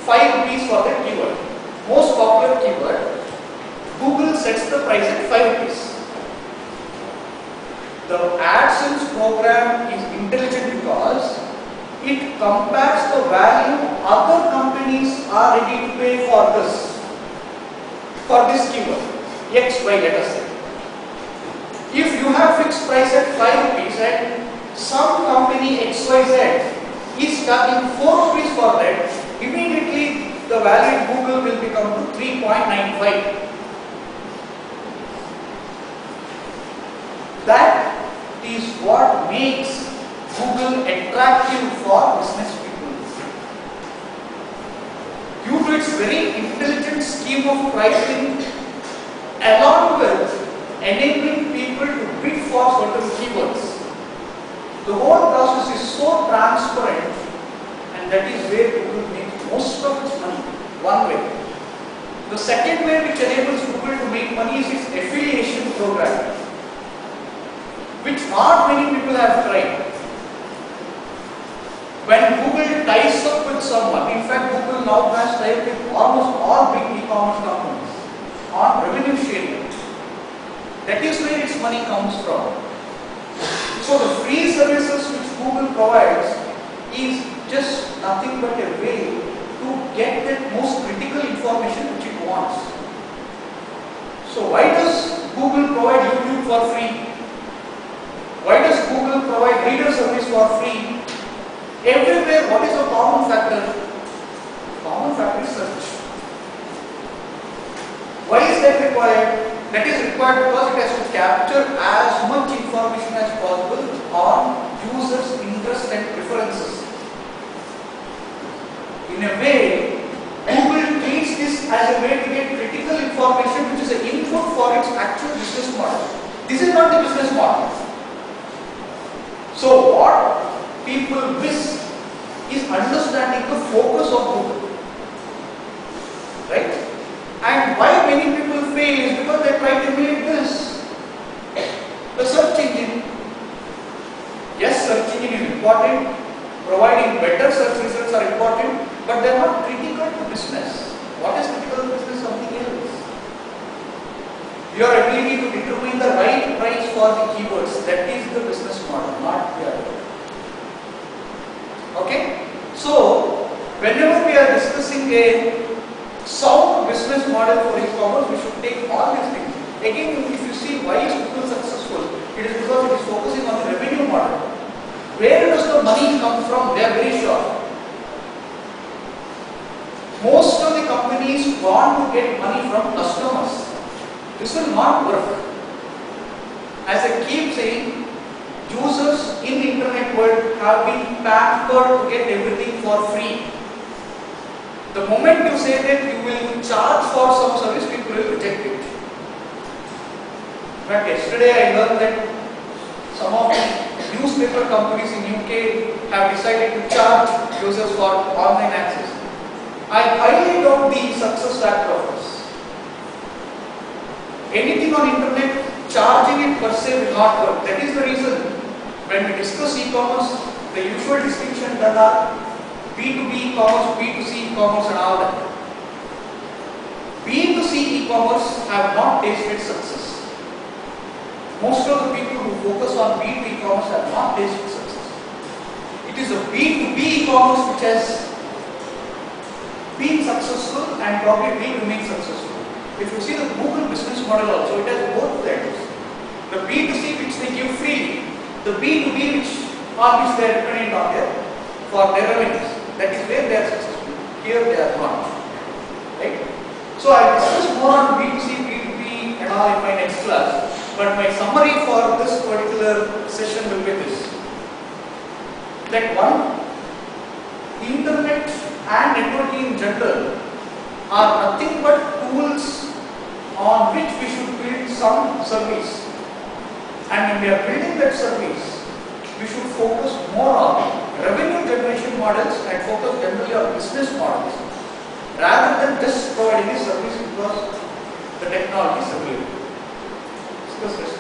5 rupees for that keyword. Most popular keyword, Google sets the price at 5 rupees. The AdSense program is intelligent because it compares the value other companies are ready to pay for this keyword, X, Y, let us say. If you have fixed price at 5 rupees and some company XYZ is charging 4 rupees for that, immediately the value in Google will become to 3.95. That is what makes Google attractive for business people. Due to its very intelligent scheme of pricing, along with enabling people to bid for certain keywords, the whole process is so transparent, and that is where Google makes most of its money. One way. The second way which enables Google to make money is its affiliation program, which not many people have tried. When Google ties up with someone, in fact Google now has tied with almost all big e-commerce companies on revenue sharing. That is where its money comes from. So the free services which Google provides is just nothing but a way to get that most critical information which it wants. So why does Google provide YouTube for free? Why does Google provide reader service for free? Everywhere, what is the common factor? Common factor is search. Why is that required? That is required because it has to capture as much information as possible on users' interests and preferences. In a way, Google treats this as a way to get critical information which is an input for its actual business model. This is not the business model. So what people miss is understanding the focus of Google. Right? And why many people fail is because they try to make this the search engine. Yes, search engine is important, providing better search results are important, but they are not critical to business. What is critical to business? Something else. Your ability to determine the right price for the keywords, that is the business model, not the other. Okay? So, whenever we are discussing a sound business model for e-commerce, we should take all these things. Again, if you see why is Google successful, it is because it is focusing on the revenue model. Where does the money come from? They are very sure. Most of the companies want to get money from customers. This will not work. As I keep saying, users in the internet world have been pampered to get everything for free. The moment you say that you will charge for some service, people will reject it. But yesterday I learned that some of the newspaper companies in UK have decided to charge users for online access. I highly doubt the success factor of this. Anything on internet, charging it per se will not work. That is the reason when we discuss e-commerce, the usual distinction that are B2B e-commerce, B2C e-commerce and all that. B2C e-commerce have not tasted success. Most of the people who focus on B2B e-commerce have not tasted success. It is a B2B e-commerce which has been successful and probably will remain successful. If you see the Google business model also, it has both ends. The B2C which they give freely, the B2B which they are dependent on for their revenues. That is where they are successful. Here they are not. Right? So I will discuss more on B2C, B2B and all in my next class. But my summary for this particular session will be this. That one, internet and networking in general are nothing but tools on which we should build some service. And when we are building that service, we should focus more on revenue generation models and focus generally on business models rather than just providing a service because the technology is available. Discuss rest.